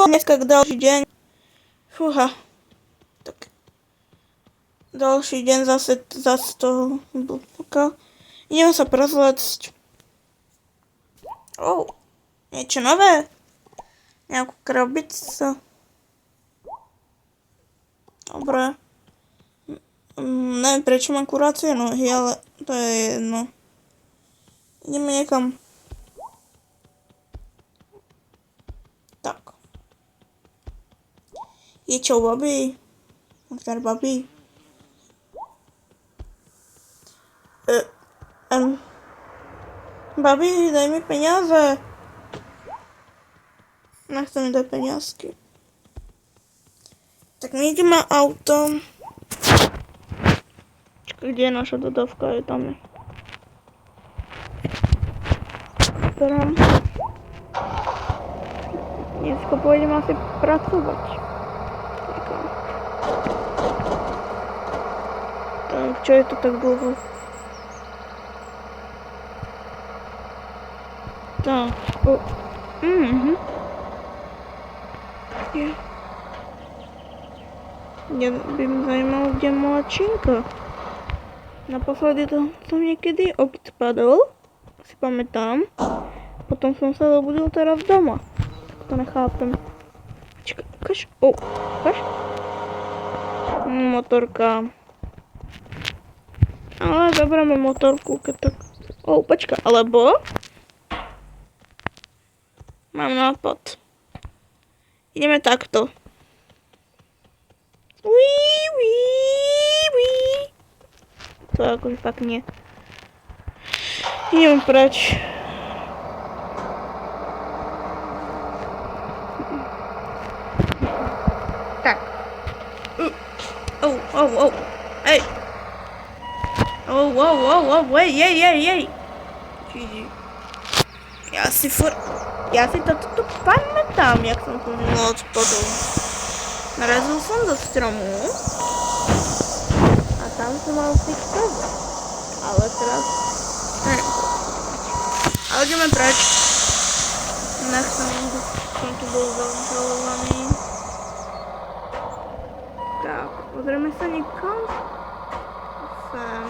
dneska ďalší deň. Fúha. Tak. Ďalší deň zase toho blbka. Ideme sa prezliecť. Niečo nové. Nejakú krabicu. Dobre. Neviem, prečo mám kurácie nohy, ale to je jedno. Ideme niekam. Tak. Je čo, babi? Babi? Babi, daj mi peniaze. Nechce mi dať peniazky. Tak my ideme autom. Čakaj, kde je naša dodávka? Je tam. Berám. Dneska pôjdem asi pracovať. Tak, čo je to tak dlho? Tak, Mňa by ma zajímalo, kde je moja činka. Naposledy to som niekedy odpadol, si pamätám. Potom som sa zobudil teraz doma. Tak to nechápem. Počkaj, ukáž? Ukáž? Motorka. Ale zoberieme motorku, keď tak... počkaj, alebo... Mám nápad. Ideme takto. To je akože fakt nie. Idem preč. Tak. Hej. Jej. Ja si to tu pamätám, jak som tu odpadol. Narazil som do stromu a tam som mal fixovať. Ale teraz... Ale ideme preč. Nechcem, som tu bol zainštalovaný. Tak, pozrieme sa niekam. Sem.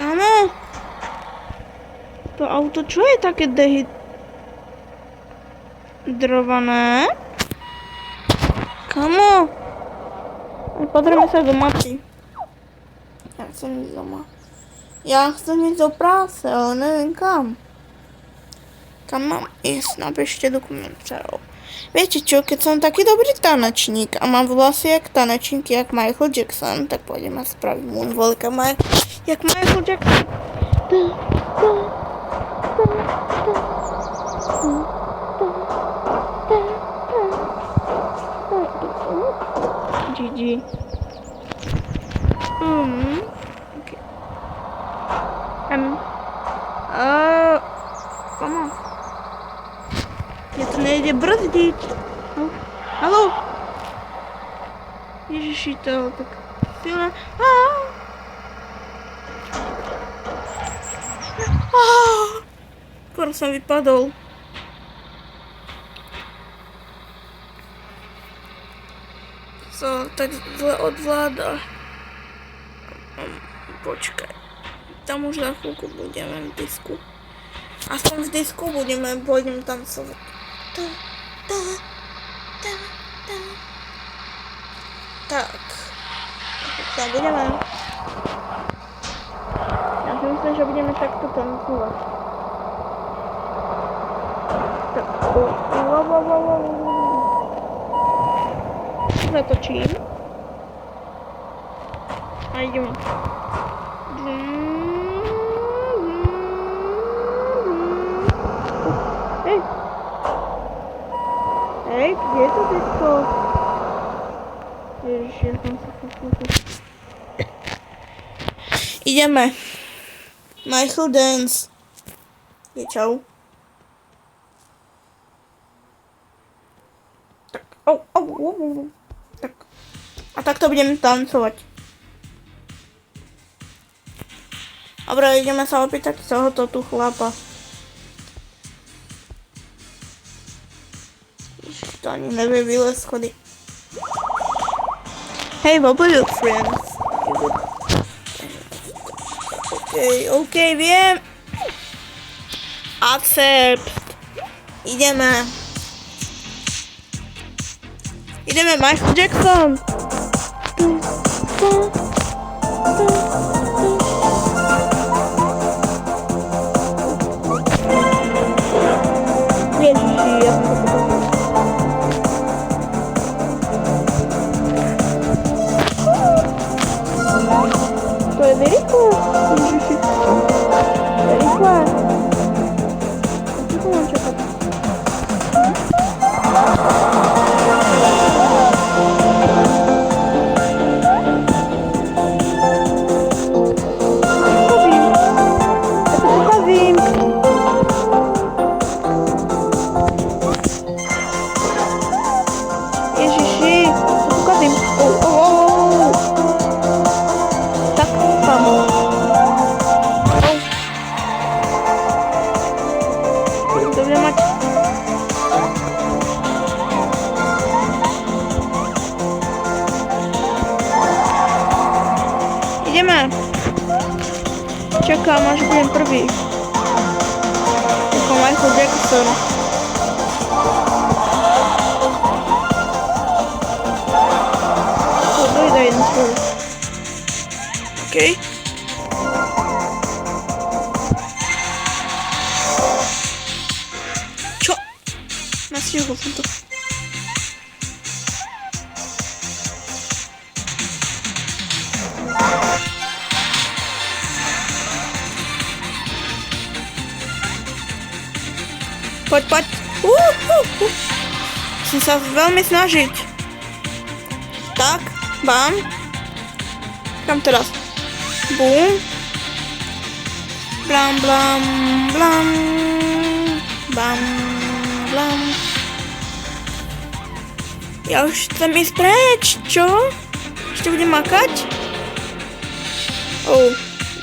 Kamo? To auto čo je také dehydrované? Kamo? Pozrieme sa do mapy. Ja chcem ísť doma. Ja chcem ísť do práce, ale neviem kam. Kam mám ísť? Napíšte do komentárov. Viete čo, keď som taký dobrý tanečník a mám vlasy jak tanečníky, jak Michael Jackson, tak pôjdem a spraviť moonwalk jak Michael Jackson. GG. Okay. Come on. Mne to nejde brzdiť. Haló? Ježiši, to je tak silné. Skoro som vypadol. Tak zle odvláda. Počkaj. Tam už za chvíľku budeme v disku. Aspoň v disku pôjdem tancovať. Tak. Tam budeme. Ja si myslím, že budeme takto tancovať. Tak. Zatočím. A ideme. Hej, kde je to disko? Ježiši, ja som sa poslúchal. Ideme. Michael Dance. Čau. Tak. Tak. A takto budeme tancovať. Dobre, ideme sa opýtať tohoto tu chlapa. to ani nevie vylez schody. Hey, what about your friends? OK, viem. Accept. Ideme, Michael Jackson. Ježiši, ja som to je rýchle. Ježiši. To je rýchle. Čo mám čakať? Ideme. Čakám, až budem prvý. Ako Michael Jackson. To dojde jeden svoj. OK. Čo? Nastihol som to. Poď. Musím sa veľmi snažiť. Tak, bam. Kam teraz? Bum. Blam, blam, blam. Bam, blam. Ja už chcem ísť preč, čo? Ešte budem makať?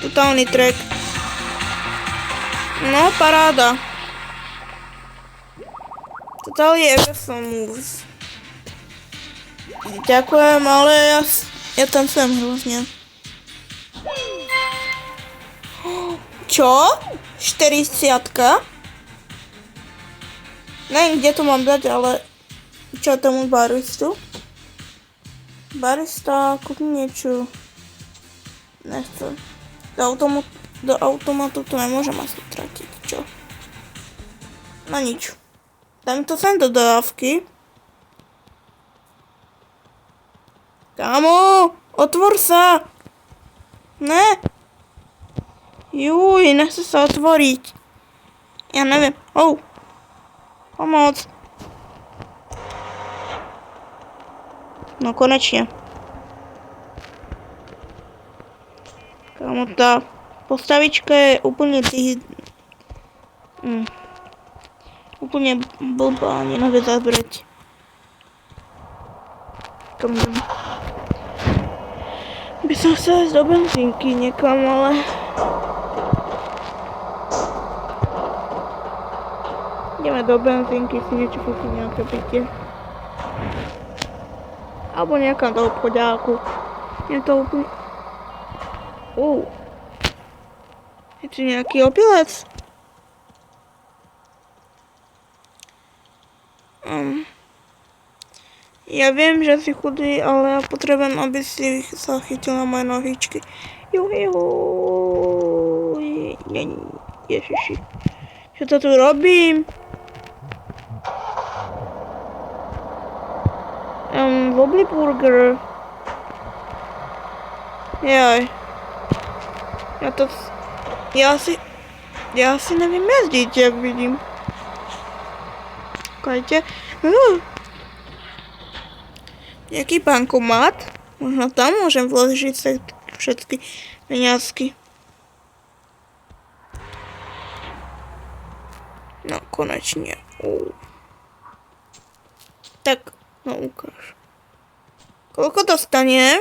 Totálny track. No, paráda. Totálne Everson moves. Ďakujem, ale ja tancujem hrozne. Čo? 40-ka? Neviem, kde to mám dať, ale čo tomu baristu? Barista, kúpim niečo. Nechcem. Do automatu to nemôžem asi tratiť, čo? No nič. Dám to sem do dodávky. Kámo, otvor sa. Ne. Juj, nechce sa otvoriť. Ja neviem. Pomoc. No konečne. Kámo, tá postavička je úplne úplne blbá, ani nevie zabrať. Kam idem? By som chcela ísť do benzínky niekam, ale... Ideme do benzínky si niečo kúpiť, nejaké pitie. Alebo niekam do obchodiáku. Je to úplne... Je tu nejaký opilec? Ja viem, že si chudý, ale ja potrebujem, aby si sa chytil na moje nohičky. Ježiši. Čo to tu robím? Wobbly burger. Jaj. Ja si neviem jazdiť, jak vidím. Kajte. Jaký bankomat? Možno tam môžem vložiť všetky peniazky. No, konečne. Tak, no ukáž. Koľko dostane?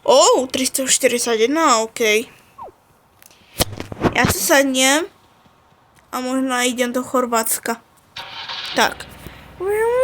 341, OK. Ja sa sadnem a možno idem do Chorvátska. Tak, Miau.